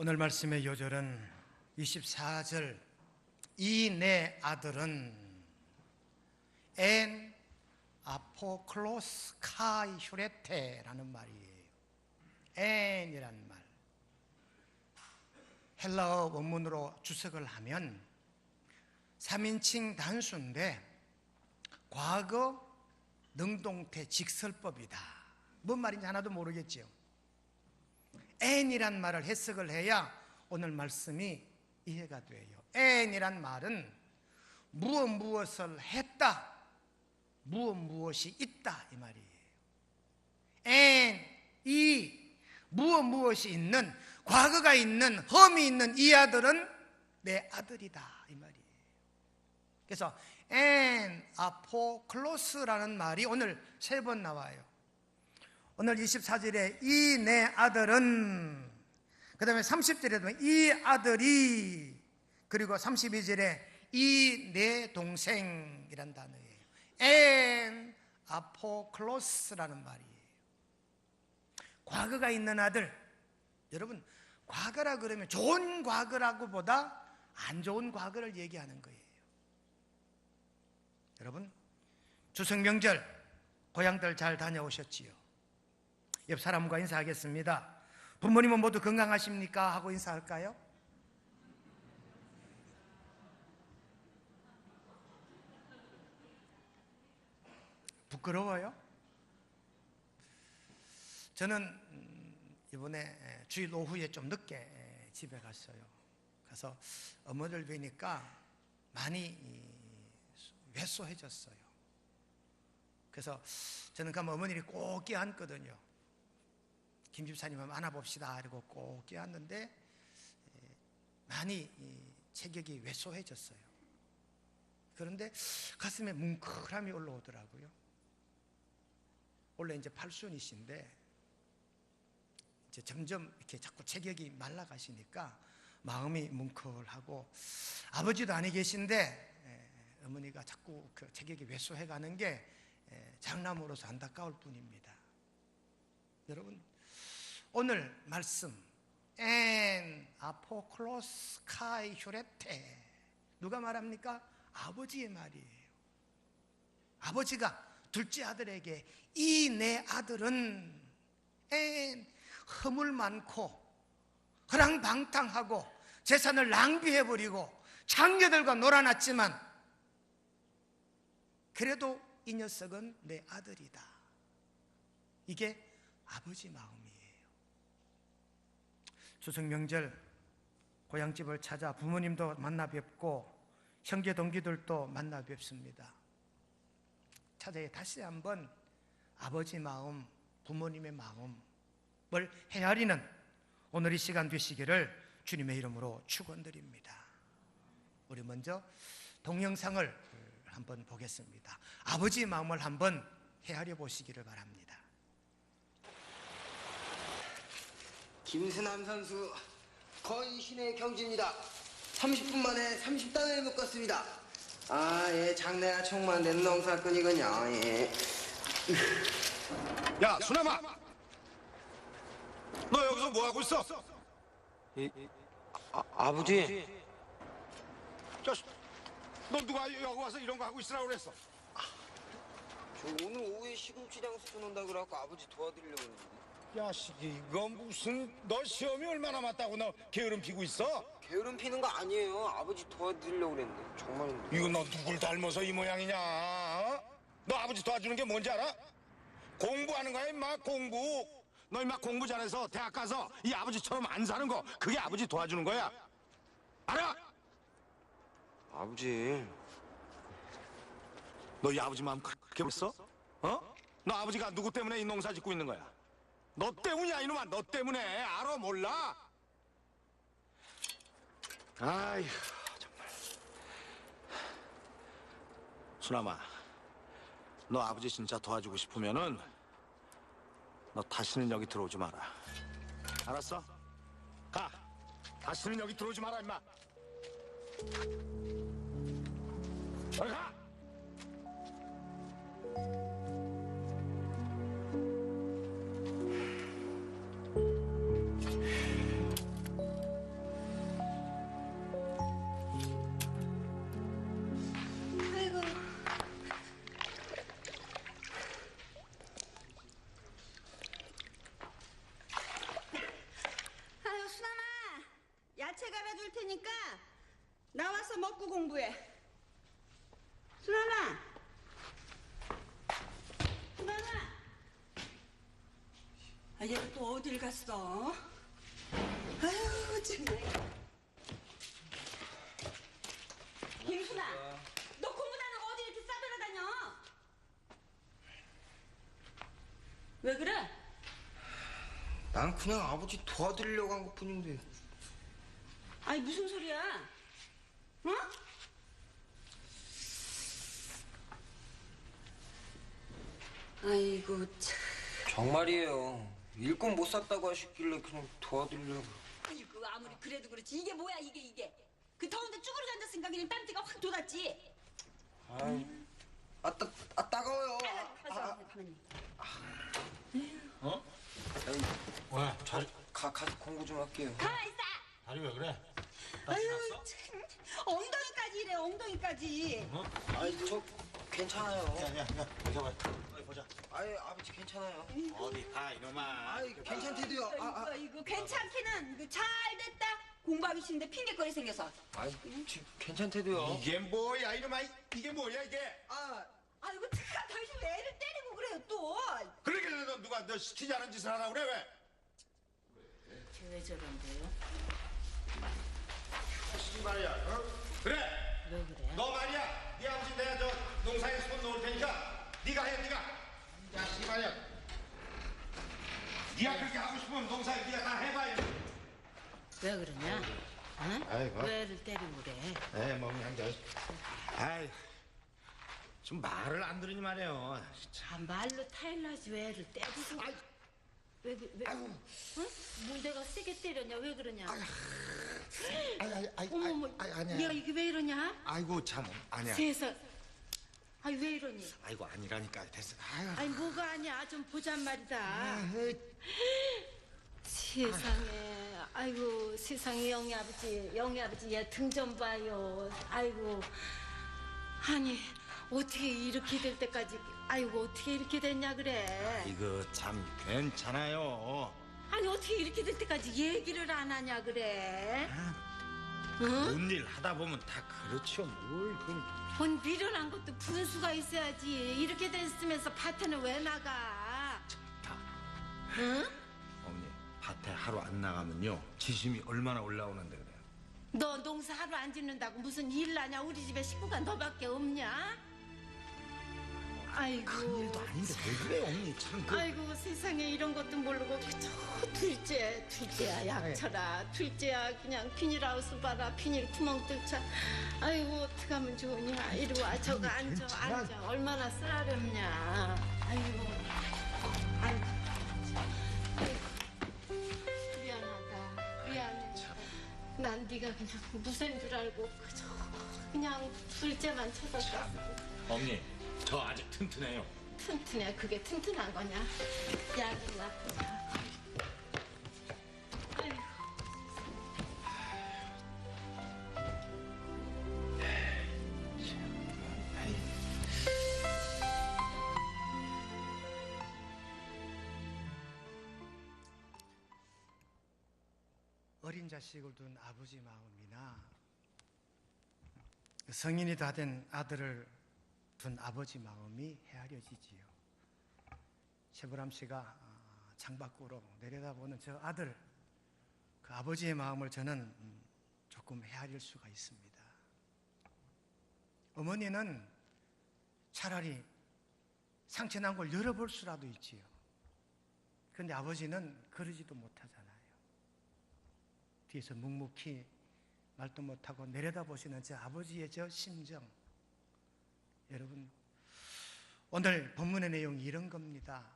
오늘 말씀의 요절은 24절 이 내 아들은 엔 아포클로스 카이 휴레테라는 말이에요. 엔이라는 말, 헬라어 원문으로 주석을 하면 3인칭 단수인데 과거 능동태 직설법이다. 뭔 말인지 하나도 모르겠지요. 엔이란 말을 해석을 해야 오늘 말씀이 이해가 돼요. 엔이란 말은 무엇을 했다, 무엇이 있다 이 말이에요. 엔, 이 무엇이 있는, 과거가 있는, 험이 있는 이 아들은 내 아들이다 이 말이에요. 그래서 엔 아포클로스라는 말이 오늘 3번 나와요. 오늘 24절에 이 내 아들은, 그 다음에 30절에도 이 아들이, 그리고 32절에 이 내 동생이란 단어예요. 엔 아포클로스라는 말이에요. 과거가 있는 아들. 여러분, 과거라 그러면 좋은 과거라고 보다 안 좋은 과거를 얘기하는 거예요. 여러분, 추석 명절 고향들 잘 다녀오셨지요? 옆 사람과 인사하겠습니다. 부모님은 모두 건강하십니까? 하고 인사할까요? 부끄러워요? 저는 이번에 주일 오후에 좀 늦게 집에 갔어요. 가서 어머니를 뵈니까 많이 왜소해졌어요. 그래서 저는 가면 어머니를 꼭 껴안거든요. 김 집사님 한번 안아봅시다 이러고 꼭 껴안는데 많이 체격이 왜소해졌어요. 그런데 가슴에 뭉클함이 올라오더라고요. 원래 이제 팔순이신데 이제 점점 이렇게 자꾸 체격이 말라가시니까 마음이 뭉클하고, 아버지도 아니 계신데 어머니가 자꾸 그 체격이 왜소해가는 게 장남으로서 안타까울 뿐입니다. 여러분, 오늘 말씀 엔 아포클로스 카이 휴레테, 누가 말합니까? 아버지의 말이에요. 아버지가 둘째 아들에게 이 내 아들은 엔 허물 많고 허랑방탕하고 재산을 낭비해버리고 장녀들과 놀아났지만 그래도 이 녀석은 내 아들이다. 이게 아버지 마음이에요. 추석 명절 고향집을 찾아 부모님도 만나 뵙고 형제 동기들도 만나 뵙습니다. 찾아야 다시 한번 아버지 마음, 부모님의 마음을 헤아리는 오늘 이 시간 되시기를 주님의 이름으로 축원드립니다. 우리 먼저 동영상을 한번 보겠습니다. 아버지의 마음을 한번 헤아려 보시기를 바랍니다. 김수남 선수 거의 신의 경지입니다. 30분 만에 30단을 묶었습니다. 예, 장래나 총만된 농사꾼이군요. 예. 야, 수남아! 너 여기서 뭐 하고 있어? 아버지. 자식, 너 누가 여기 와서 이런 거 하고 있으라고 그랬어? 저 오늘 오후에 시금치장 수준한다 그래갖고 아버지 도와드리려고 했는데. 야식이, 이거 무슨, 너 시험이 얼마 남았다고 너 게으름 피고 있어? 게으름 피는 거 아니에요. 아버지 도와드리려고 그랬는데. 정말입니다. 이거 너 누굴 닮아서 이 모양이냐? 어? 너 아버지 도와주는 게 뭔지 알아? 공부하는 거야, 임마, 공부. 너 임마 공부 잘해서 대학 가서 이 아버지처럼 안 사는 거, 그게 아버지 도와주는 거야. 알아? 아버지. 너 이 아버지 마음 그렇게 벌써? 어? 너 아버지가 누구 때문에 이 농사 짓고 있는 거야? 너 때문이야, 이놈아. 너 때문에. 알아, 몰라? 아휴, 정말. 수남아, 너 아버지 진짜 도와주고 싶으면은 너 다시는 여기 들어오지 마라. 알았어? 가. 다시는 여기 들어오지 마라, 임마. 빨리 가. 와서 먹고 공부해. 순환아. 순환아. 아, 얘가 또 어딜 갔어? 아유, 정말. 김순아, 너 공부도 안 하고 어디 이렇게 싸돌아다녀? 왜 그래? 난 그냥 아버지 도와드리려고 한 것뿐인데. 아니, 무슨 소리야? 어? 아이고, 참. 정말이에요. 일꾼 못 샀다고 하셨길래 그냥 도와드리려고. 아이고, 아무리 그래도 그렇지. 이게 뭐야, 이게. 그 더운데 쭈그려 앉았으니까 그냥 땀띠가 확 돋았지. 따가워요. 가만히. 어? 아니, 왜? 다리, 가서 공부 좀 할게요. 가만히 있어. 다리 왜 그래? 아유, 참. 엉덩이까지 이래, 엉덩이까지. 어? 아니, 저 괜찮아요. 야, 보자. 어디 보자. 아이, 아버지 괜찮아요. 어디 봐, 이놈아. 아이, 괜찮대도요. 이거 괜찮기는 잘 됐다. 공부하기 싫은데 핑계거리 생겨서. 아이, 괜찮대도요. 이게 뭐야, 이놈아. 이게 뭐야, 이게? 아이고, 참, 당신 왜 애를 때리고 그래요, 또? 그러길래 너 누가 너 시키지 않은 짓을 하라 그래, 왜? 왜 저런데요? 하시지 말이야, 어? 그래. 왜 그래? 너 말이야. 네 아버지 내가 저 농사에 손 놓을 테니까 네가 해, 네가. 자식이 말이야. 네가 그렇게 하고 싶으면 농사에 네가 다 해봐. 왜 그러냐? 응? 아이고. 왜 애를 때리고 그래? 에이, 뭐 그냥 아이, 좀 말을 안 들으니 말이에요. 아, 말로 타일라지 왜 애를 때리고? 왜? 응? 뭐 내가 세게 때렸냐? 왜 그러냐? 어머머, 아니야. 야 이게 왜 이러냐? 아이고 참 아니야. 세상, 아이 왜 이러니? 아이고 아니라니까 됐어. 아니 뭐가 아니야? 좀 보잔 말이다. 세상에, 아이고 세상에 영희 아버지 얘 등 좀 봐요. 아이고, 아니 어떻게 이렇게 될 때까지, 아이고 어떻게 이렇게 됐냐 그래? 이거 참 괜찮아요. 아니 어떻게 이렇게 될 때까지 얘기를 안 하냐 그래? 응? 좋은 일 하다 보면 다 그렇죠. 뭘 그. 본 미련한 것도 분수가 있어야지. 이렇게 됐으면서 밭에는 왜 나가? 응? 어머니 밭에 하루 안 나가면요 지심이 얼마나 올라오는데 그래요. 너 농사 하루 안 짓는다고 무슨 일 나냐? 우리 집에 식구가 너밖에 없냐? 아이고. 큰일도 아닌데 왜 그래요 어머니 참. 아이고 세상에 이런 것도 모르고 그저 둘째야 약쳐라. 둘째야 그냥 비닐하우스 봐라. 비닐 구멍 뚫자. 아이고 어떡하면 좋으냐. 이리 와 저거 앉아. 얼마나 쓰라렵냐. 아이고 미안해. 난 네가 그냥 무쇠인 줄 알고 그냥 둘째만 쳐다봤어. 어머니 저 아직 튼튼해요. 튼튼해. 그게 튼튼한 거냐? 약이 나쁘냐? 아이고. 어린 자식을 둔 아버지 마음이나 성인이 다 된 아들을 둔 아버지 마음이 헤아려지지요. 최보람 씨가 창밖으로 내려다보는 저 아들, 그 아버지의 마음을 저는 조금 헤아릴 수가 있습니다. 어머니는 차라리 상처난 걸 열어볼 수라도 있지요. 그런데 아버지는 그러지도 못하잖아요. 뒤에서 묵묵히 말도 못하고 내려다보시는 저 아버지의 저 심정, 여러분 오늘 본문의 내용이 이런 겁니다.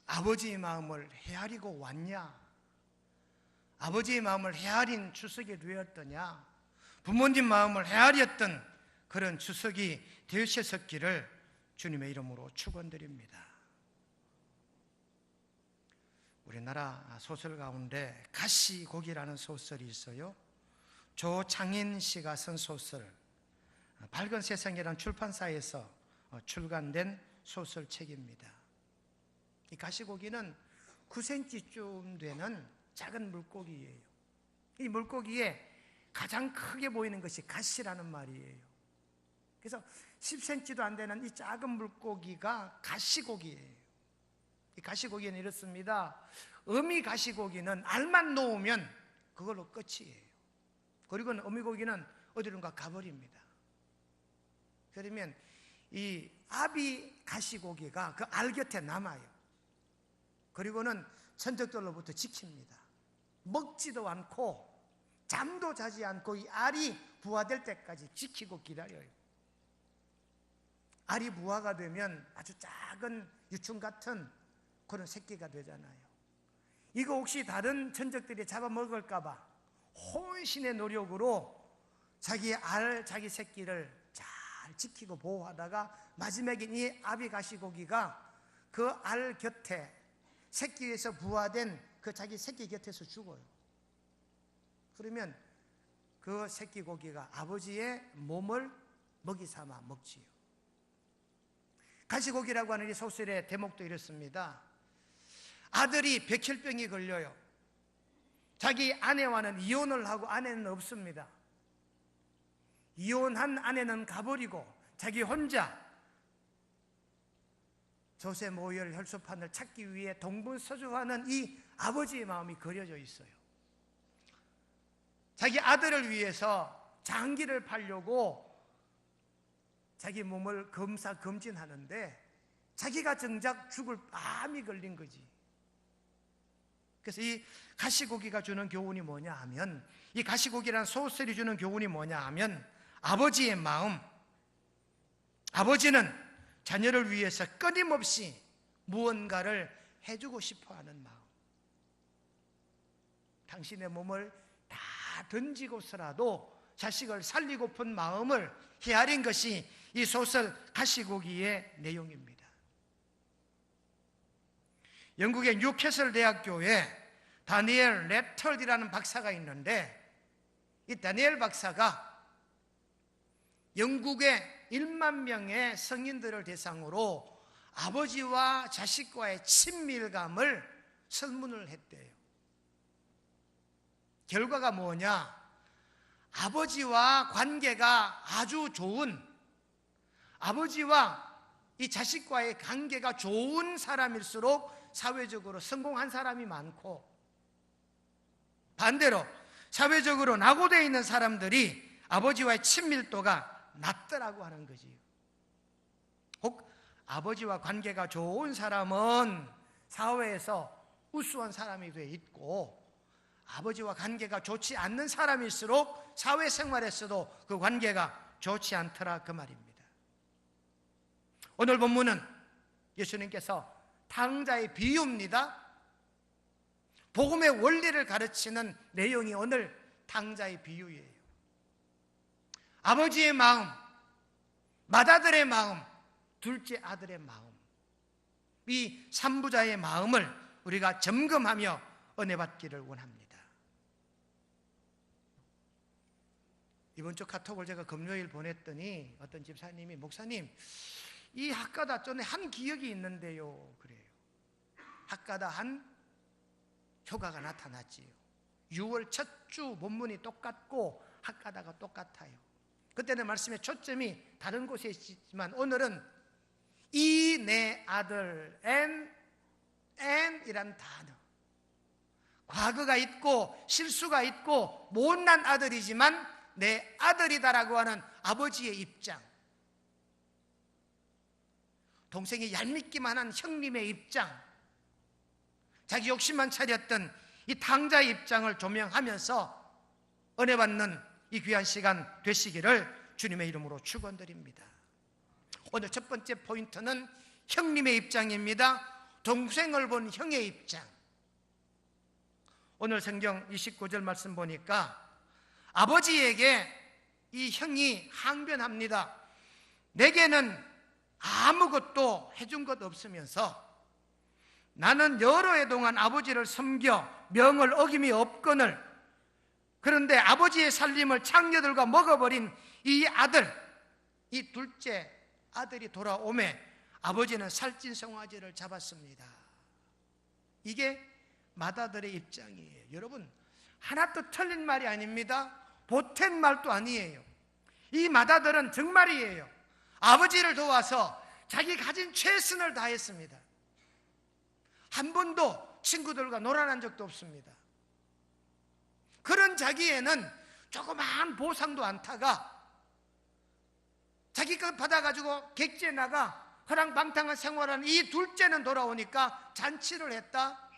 아버지의 마음을 헤아리고 왔냐? 아버지의 마음을 헤아린 추석이 되었더냐? 부모님 마음을 헤아렸던 그런 추석이 되셨었기를 주님의 이름으로 축원드립니다. 우리나라 소설 가운데 가시곡이라는 소설이 있어요. 조창인 씨가 쓴 소설, 밝은 세상이라는 출판사에서 출간된 소설책입니다. 이 가시고기는 9cm쯤 되는 작은 물고기예요. 이 물고기에 가장 크게 보이는 것이 가시라는 말이에요. 그래서 10cm도 안 되는 이 작은 물고기가 가시고기예요. 이 가시고기는 이렇습니다. 어미 가시고기는 알만 놓으면 그걸로 끝이에요. 그리고는 어미고기는 어디론가 가버립니다. 그러면 이 아비 가시고기가 그 알 곁에 남아요. 그리고는 천적들로부터 지킵니다. 먹지도 않고 잠도 자지 않고 이 알이 부화될 때까지 지키고 기다려요. 알이 부화가 되면 아주 작은 유충 같은 그런 새끼가 되잖아요. 이거 혹시 다른 천적들이 잡아먹을까 봐 혼신의 노력으로 자기 알, 자기 새끼를 잘 지키고 보호하다가 마지막에 이 아비 가시고기가 그 알 곁에 새끼에서 부화된 그 자기 새끼 곁에서 죽어요. 그러면 그 새끼 고기가 아버지의 몸을 먹이 삼아 먹지요. 가시고기라고 하는 이 소설의 대목도 이렇습니다. 아들이 백혈병이 걸려요. 자기 아내와는 이혼을 하고 아내는 없습니다. 이혼한 아내는 가버리고 자기 혼자 조세 모혈 혈소판을 찾기 위해 동분서주하는 이 아버지의 마음이 그려져 있어요. 자기 아들을 위해서 장기를 팔려고 자기 몸을 검사검진하는데 자기가 정작 죽을 암이 걸린 거지. 그래서 이 가시고기가 주는 교훈이 뭐냐 하면, 이 가시고기라는 소설이 주는 교훈이 뭐냐 하면, 아버지의 마음, 아버지는 자녀를 위해서 끊임없이 무언가를 해주고 싶어하는 마음. 당신의 몸을 다 던지고서라도 자식을 살리고픈 마음을 헤아린 것이 이 소설 가시고기의 내용입니다. 영국의 뉴캐슬 대학교에 다니엘 랩털이라는 박사가 있는데, 이 다니엘 박사가 영국의 1만 명의 성인들을 대상으로 아버지와 자식과의 친밀감을 설문을 했대요. 결과가 뭐냐? 아버지와 관계가 아주 좋은, 아버지와 이 자식과의 관계가 좋은 사람일수록 사회적으로 성공한 사람이 많고, 반대로 사회적으로 낙오되어 있는 사람들이 아버지와의 친밀도가 낮더라고 하는 거지요. 혹 아버지와 관계가 좋은 사람은 사회에서 우수한 사람이 돼 있고, 아버지와 관계가 좋지 않는 사람일수록 사회생활에서도 그 관계가 좋지 않더라, 그 말입니다. 오늘 본문은 예수님께서 탕자의 비유입니다. 복음의 원리를 가르치는 내용이 오늘 탕자의 비유예요. 아버지의 마음, 맏아들의 마음, 둘째 아들의 마음, 이 삼부자의 마음을 우리가 점검하며 은혜 받기를 원합니다. 이번 주 카톡을 제가 금요일 보냈더니 어떤 집사님이, 목사님, 이 학가다 전에 한 기억이 있는데요, 그래요. 학가다 한 효과가 나타났지요. 6월 첫 주 본문이 똑같고 학가다가 똑같아요. 그때는 말씀의 초점이 다른 곳에 있지만 오늘은 이 내 아들, 이란 단어, 과거가 있고 실수가 있고 못난 아들이지만 내 아들이다라고 하는 아버지의 입장, 동생이 얄밉기만 한 형님의 입장, 자기 욕심만 차렸던 이 탕자의 입장을 조명하면서 은혜 받는 이 귀한 시간 되시기를 주님의 이름으로 축원드립니다. 오늘 첫 번째 포인트는 형님의 입장입니다. 동생을 본 형의 입장. 오늘 성경 29절 말씀 보니까 아버지에게 이 형이 항변합니다. 내게는 아무것도 해준 것 없으면서 나는 여러 해 동안 아버지를 섬겨 명을 어김이 없거늘, 그런데 아버지의 살림을 창녀들과 먹어버린 이 아들, 이 둘째 아들이 돌아오매 아버지는 살찐 송아지를 잡았습니다. 이게 맏아들의 입장이에요. 여러분, 하나도 틀린 말이 아닙니다. 보탠 말도 아니에요. 이 맏아들은 정말이에요. 아버지를 도와서 자기 가진 최선을 다했습니다. 한 번도 친구들과 놀아난 적도 없습니다. 그런 자기에는 조그마한 보상도 안 타가 자기 것 받아가지고 객지에 나가 허랑방탕한 생활하는 이 둘째는 돌아오니까 잔치를 했다.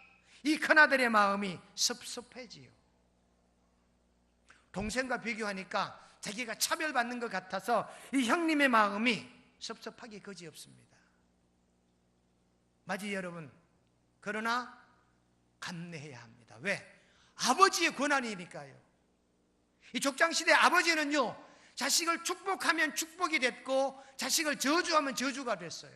이 큰아들의 마음이 섭섭해지요. 동생과 비교하니까 자기가 차별받는 것 같아서 이 형님의 마음이 섭섭하기 그지없습니다. 맞지 여러분? 그러나 감내해야 합니다. 왜? 아버지의 권한이니까요. 이 족장시대 아버지는요, 자식을 축복하면 축복이 됐고 자식을 저주하면 저주가 됐어요.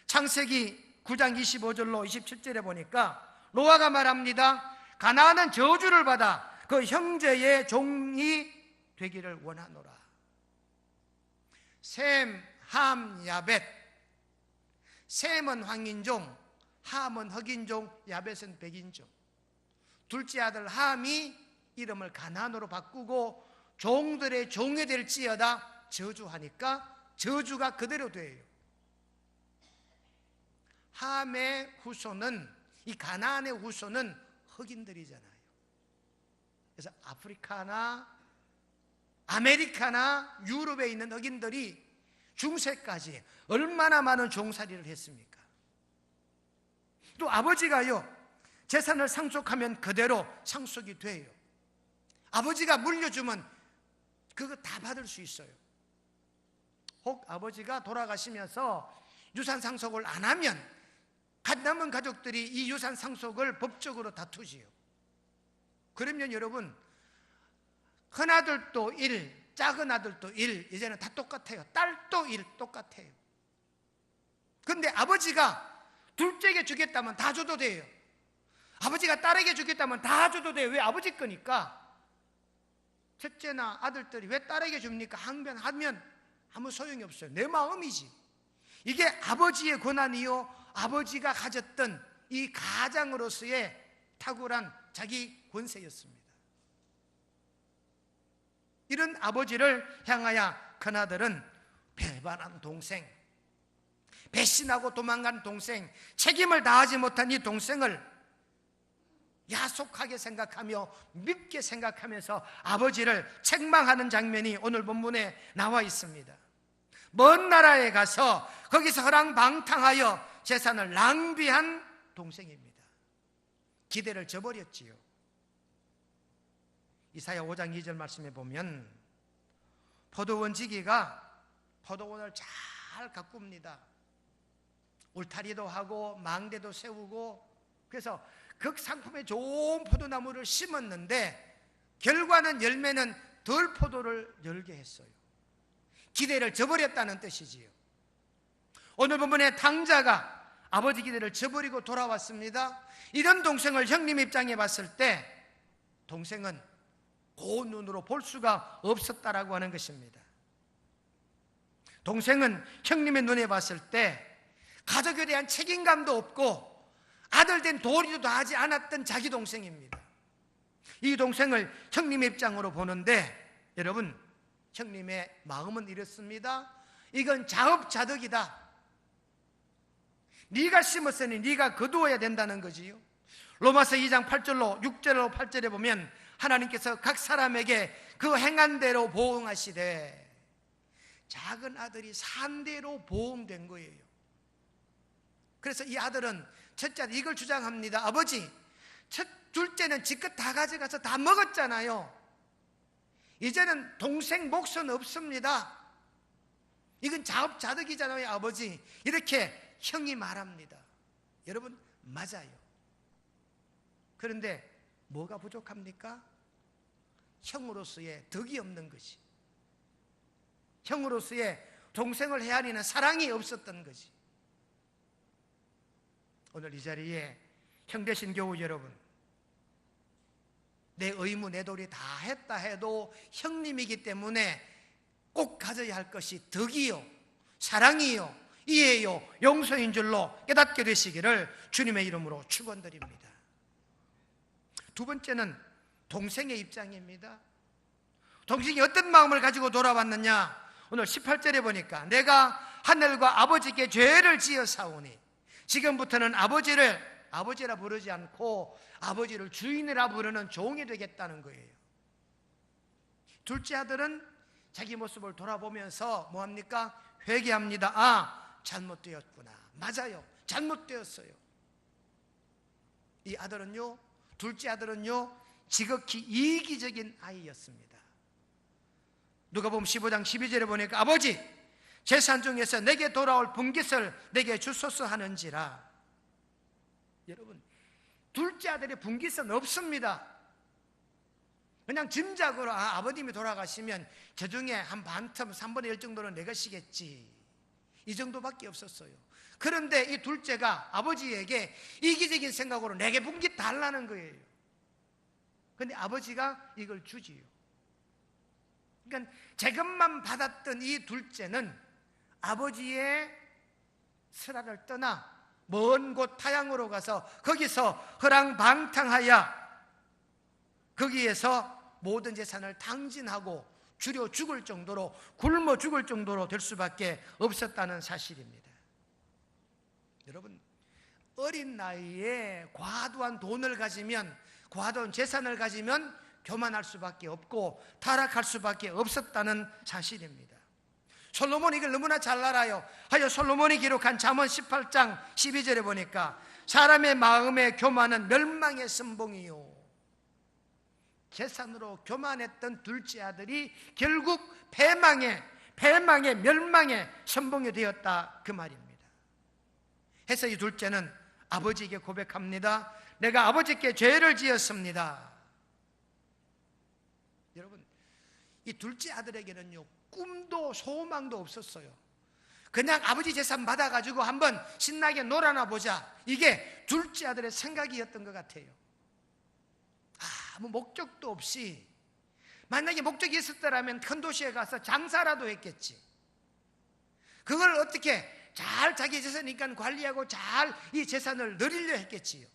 창세기 9장 25절로 27절에 보니까 노아가 말합니다. 가나안은 저주를 받아 그 형제의 종이 되기를 원하노라. 셈, 함, 야벳. 셈은 황인종, 함은 흑인종, 야벳은 백인종. 둘째 아들 함이 이름을 가나안으로 바꾸고 종들의 종이 될지어다 저주하니까 저주가 그대로 돼요. 함의 후손은, 이 가나안의 후손은 흑인들이잖아요. 그래서 아프리카나 아메리카나 유럽에 있는 흑인들이 중세까지 얼마나 많은 종살이를 했습니까? 또 아버지가요, 재산을 상속하면 그대로 상속이 돼요. 아버지가 물려주면 그거 다 받을 수 있어요. 혹 아버지가 돌아가시면서 유산 상속을 안 하면 남은 가족들이 이 유산 상속을 법적으로 다투지요. 그러면 여러분, 큰아들도 1, 작은 아들도 1, 이제는 다 똑같아요. 딸도 1, 똑같아요. 근데 아버지가 둘째에게 주겠다면 다 줘도 돼요. 아버지가 딸에게 주겠다면 다 줘도 돼요. 왜? 아버지 거니까. 첫째나 아들들이 왜 딸에게 줍니까? 항변하면 아무 소용이 없어요. 내 마음이지. 이게 아버지의 권한이요, 아버지가 가졌던 이 가장으로서의 탁월한 자기 권세였습니다. 이런 아버지를 향하여 큰아들은 배반한 동생, 배신하고 도망간 동생, 책임을 다하지 못한 이 동생을 야속하게 생각하며 밉게 생각하면서 아버지를 책망하는 장면이 오늘 본문에 나와 있습니다. 먼 나라에 가서 거기서 허랑방탕하여 재산을 낭비한 동생입니다. 기대를 저버렸지요. 이사야 5장 2절 말씀에 보면 포도원 지기가 포도원을 잘 가꿉니다. 울타리도 하고 망대도 세우고, 그래서 극상품의 좋은 포도나무를 심었는데 결과는 열매는 덜 포도를 열게 했어요. 기대를 저버렸다는 뜻이지요. 오늘 본문의 탕자가 아버지 기대를 저버리고 돌아왔습니다. 이런 동생을 형님 입장에 봤을 때 동생은 고운 눈으로 볼 수가 없었다라고 하는 것입니다. 동생은 형님의 눈에 봤을 때 가족에 대한 책임감도 없고 아들 된 도리도 하지 않았던 자기 동생입니다. 이 동생을 형님의 입장으로 보는데 여러분, 형님의 마음은 이렇습니다. 이건 자업자득이다. 네가 심었으니 네가 거두어야 된다는 거지요. 로마서 2장 8절로 6절로 8절에 보면 하나님께서 각 사람에게 그 행한 대로 보응하시되, 작은 아들이 산 대로 보응된 거예요. 그래서 이 아들은 첫째 아들 이걸 주장합니다. 아버지, 둘째는 지껏 다 가져가서 다 먹었잖아요. 이제는 동생 몫은 없습니다. 이건 자업자득이잖아요, 아버지. 이렇게 형이 말합니다. 여러분, 맞아요. 그런데 뭐가 부족합니까? 형으로서의 덕이 없는 것이, 형으로서의 동생을 헤아리는 사랑이 없었던 것이. 오늘 이 자리에 형제신 교우 여러분, 내 의무 내 도리 다 했다 해도 형님이기 때문에 꼭 가져야 할 것이 덕이요, 사랑이요, 이해요, 용서인 줄로 깨닫게 되시기를 주님의 이름으로 축원드립니다. 두 번째는 동생의 입장입니다. 동생이 어떤 마음을 가지고 돌아왔느냐? 오늘 18절에 보니까 내가 하늘과 아버지께 죄를 지어사오니 지금부터는 아버지를 아버지라 부르지 않고 아버지를 주인이라 부르는 종이 되겠다는 거예요. 둘째 아들은 자기 모습을 돌아보면서 뭐합니까? 회개합니다. 아, 잘못되었구나. 맞아요, 잘못되었어요. 이 아들은요, 둘째 아들은요, 지극히 이기적인 아이였습니다. 누가복음 15장 12절에 보니까 아버지, 재산 중에서 내게 돌아올 분깃을 내게 주소서 하는지라. 여러분, 둘째 아들의 분깃은 없습니다. 그냥 짐작으로 아버님이 돌아가시면 저 중에 한 반틈 3분의 1 정도는 내 것이겠지, 이 정도밖에 없었어요. 그런데 이 둘째가 아버지에게 이기적인 생각으로 내게 분깃 달라는 거예요. 그런데 아버지가 이걸 주지요. 그러니까 재급만 받았던 이 둘째는 아버지의 슬하를 떠나 먼 곳 타향으로 가서 거기서 허랑방탕하여 거기에서 모든 재산을 탕진하고 줄여 죽을 정도로, 굶어 죽을 정도로 될 수밖에 없었다는 사실입니다. 여러분, 어린 나이에 과도한 돈을 가지면, 과도한 재산을 가지면 교만할 수밖에 없고 타락할 수밖에 없었다는 사실입니다. 솔로몬이 이걸 너무나 잘 알아요. 하여 솔로몬이 기록한 잠언 18장 12절에 보니까 사람의 마음의 교만은 멸망의 선봉이요, 재산으로 교만했던 둘째 아들이 결국 패망의 멸망의 선봉이 되었다, 그 말입니다. 해서 이 둘째는 아버지에게 고백합니다. 내가 아버지께 죄를 지었습니다. 여러분, 이 둘째 아들에게는요, 꿈도 소망도 없었어요. 그냥 아버지 재산 받아가지고 한번 신나게 놀아나 보자, 이게 둘째 아들의 생각이었던 것 같아요. 아무 목적도 없이, 만약에 목적이 있었더라면 큰 도시에 가서 장사라도 했겠지. 그걸 어떻게 잘 자기 재산이니까 관리하고 잘 이 재산을 늘리려 했겠지요.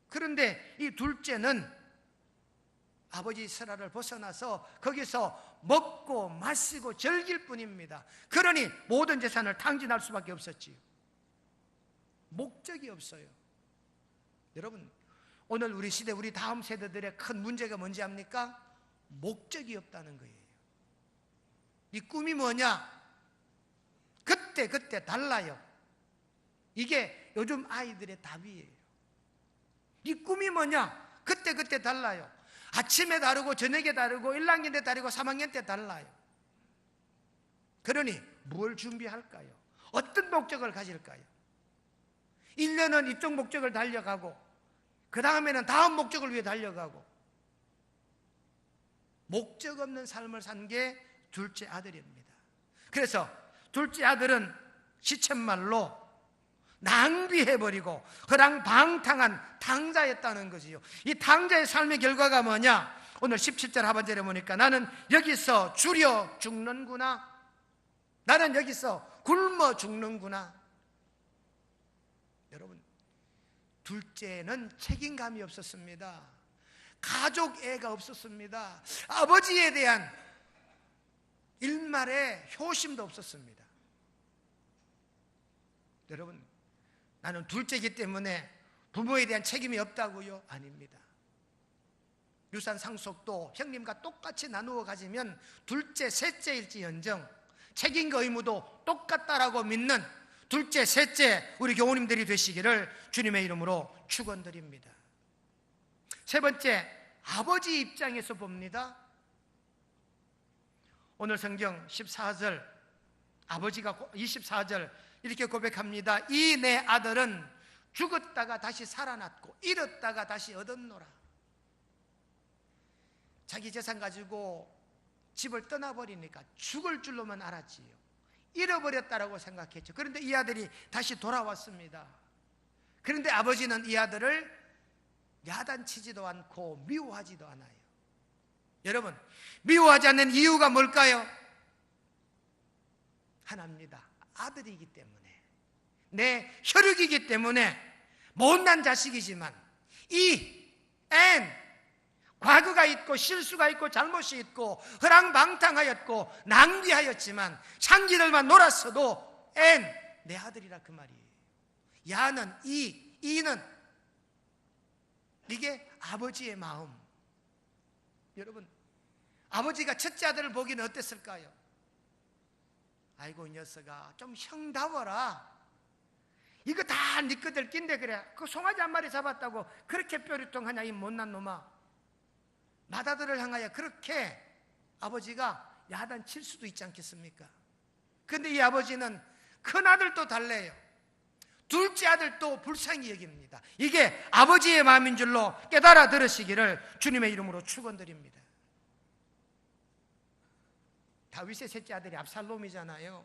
그런데 이 둘째는 아버지 슬하를 벗어나서 거기서 먹고 마시고 즐길 뿐입니다. 그러니 모든 재산을 탕진할 수밖에 없었지요. 목적이 없어요. 여러분, 오늘 우리 시대, 우리 다음 세대들의 큰 문제가 뭔지 압니까? 목적이 없다는 거예요. 이 꿈이 뭐냐? 그때 달라요. 이게 요즘 아이들의 답이에요. 이 꿈이 뭐냐? 그때 달라요. 아침에 다르고 저녁에 다르고 1학년 때 다르고 3학년 때 달라요. 그러니 뭘 준비할까요? 어떤 목적을 가질까요? 1년은 이쪽 목적을 달려가고 그 다음에는 다음 목적을 위해 달려가고, 목적 없는 삶을 산 게 둘째 아들입니다. 그래서 둘째 아들은 시쳇말로 낭비해버리고 허랑방탕한 탕자였다는 거지요. 이 탕자의 삶의 결과가 뭐냐? 오늘 17절 하반절에 보니까 나는 여기서 줄여 죽는구나, 나는 여기서 굶어 죽는구나. 여러분, 둘째는 책임감이 없었습니다. 가족 애가 없었습니다. 아버지에 대한 일말의 효심도 없었습니다. 여러분, 나는 둘째이기 때문에 부모에 대한 책임이 없다고요? 아닙니다. 유산 상속도 형님과 똑같이 나누어 가지면 둘째, 셋째일지언정 책임과 의무도 똑같다라고 믿는 둘째, 셋째 우리 교우님들이 되시기를 주님의 이름으로 축원드립니다. 세 번째, 아버지 입장에서 봅니다. 오늘 성경 14절, 아버지가 24절 이렇게 고백합니다. 이 내 아들은 죽었다가 다시 살아났고 잃었다가 다시 얻었노라. 자기 재산 가지고 집을 떠나버리니까 죽을 줄로만 알았지요. 잃어버렸다라고 생각했죠. 그런데 이 아들이 다시 돌아왔습니다. 그런데 아버지는 이 아들을 야단치지도 않고 미워하지도 않아요. 여러분, 미워하지 않는 이유가 뭘까요? 하나입니다. 아들이기 때문에, 내 혈육이기 때문에, 못난 자식이지만 과거가 있고 실수가 있고 잘못이 있고 허랑방탕하였고 낭비하였지만 창기들만 놀았어도 내 아들이라 그 말이에요. 야는 이는 이게 아버지의 마음. 여러분, 아버지가 첫째 아들을 보기는 어땠을까요? 아이고 이 녀석아 좀 형다워라. 이거 다 네 거들 낀데 그래. 그 송아지 한 마리 잡았다고 그렇게 뾰루통하냐 이 못난 놈아. 맏아들을 향하여 그렇게 아버지가 야단 칠 수도 있지 않겠습니까? 근데 이 아버지는 큰아들도 달래요. 둘째 아들도 불쌍히 여깁니다. 이게 아버지의 마음인 줄로 깨달아 들으시기를 주님의 이름으로 축원드립니다. 다윗의 셋째 아들이 압살롬이잖아요.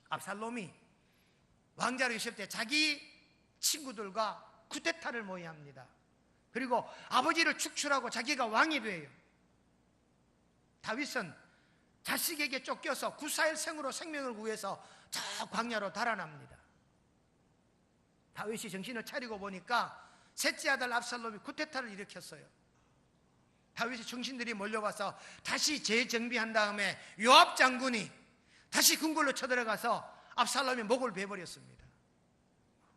압살롬이 왕자로 있을 때 자기 친구들과 쿠데타를 모의합니다. 그리고 아버지를 축출하고 자기가 왕이 돼요. 다윗은 자식에게 쫓겨서 구사일 생으로 생명을 구해서 저 광야로 달아납니다. 다윗이 정신을 차리고 보니까 셋째 아들 압살롬이 쿠데타를 일으켰어요. 다윗의 충신들이 몰려와서 다시 재정비한 다음에 요압 장군이 다시 궁궐로 쳐들어가서 압살롬의 목을 베버렸습니다.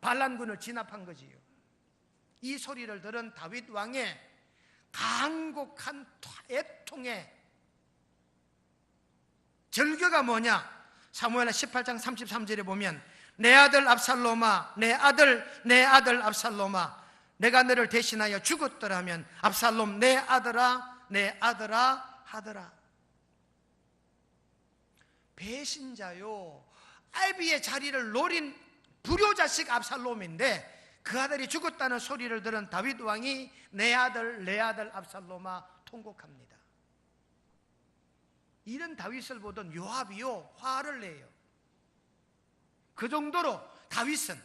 반란군을 진압한 거지요. 이 소리를 들은 다윗 왕의 간곡한 애통의 절규가 뭐냐? 사무엘하 18장 33절에 보면 내 아들 압살롬아, 내 아들 압살롬아, 내가 너를 대신하여 죽었더라면 압살롬 내 아들아 하더라. 배신자요, 아비의 자리를 노린 불효자식 압살롬인데 그 아들이 죽었다는 소리를 들은 다윗 왕이 내 아들 압살롬아 통곡합니다. 이런 다윗을 보던 요압이요 화를 내요. 그 정도로 다윗은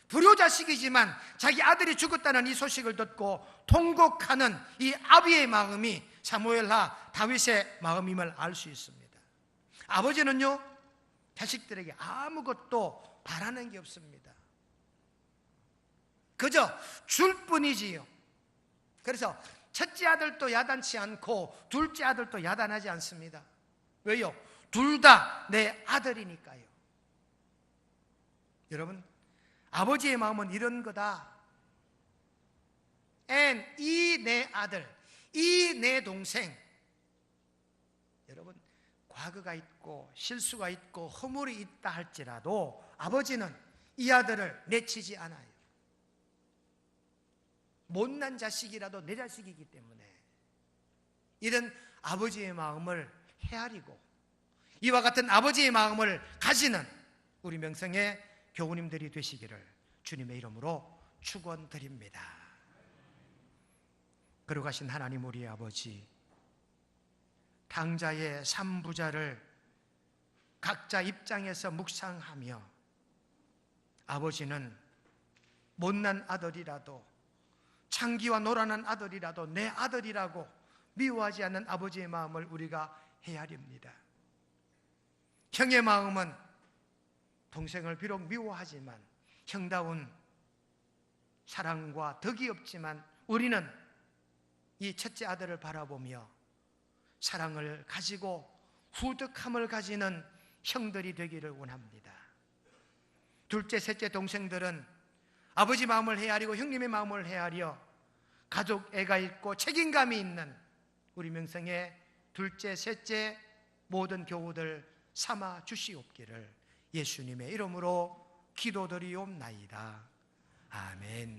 불효자식이지만 자기 아들이 죽었다는 이 소식을 듣고 통곡하는 이 아비의 마음이 사무엘하 다윗의 마음임을 알 수 있습니다. 아버지는요 자식들에게 아무것도 바라는 게 없습니다. 그저 줄 뿐이지요. 그래서 첫째 아들도 야단치 않고 둘째 아들도 야단하지 않습니다. 왜요? 둘 다 내 아들이니까요. 여러분, 아버지의 마음은 이런 거다. 이 내 아들, 이 내 동생. 여러분, 과거가 있고 실수가 있고 허물이 있다 할지라도 아버지는 이 아들을 내치지 않아요. 못난 자식이라도 내 자식이기 때문에 이런 아버지의 마음을 헤아리고 이와 같은 아버지의 마음을 가지는 우리 명성의 교우님들이 되시기를 주님의 이름으로 축원드립니다. 거룩하신 하나님 우리 아버지, 당자의 3부자를 각자 입장에서 묵상하며 아버지는 못난 아들이라도 창기와 노란한 아들이라도 내 아들이라고 미워하지 않는 아버지의 마음을 우리가 헤아립니다. 형의 마음은 동생을 비록 미워하지만 형다운 사랑과 덕이 없지만 우리는 이 첫째 아들을 바라보며 사랑을 가지고 후덕함을 가지는 형들이 되기를 원합니다. 둘째, 셋째 동생들은 아버지 마음을 헤아리고 형님의 마음을 헤아려 가족 애가 있고 책임감이 있는 우리 명성의 둘째, 셋째 모든 교우들 삼아 주시옵기를 예수님의 이름으로 기도드리옵나이다. 아멘.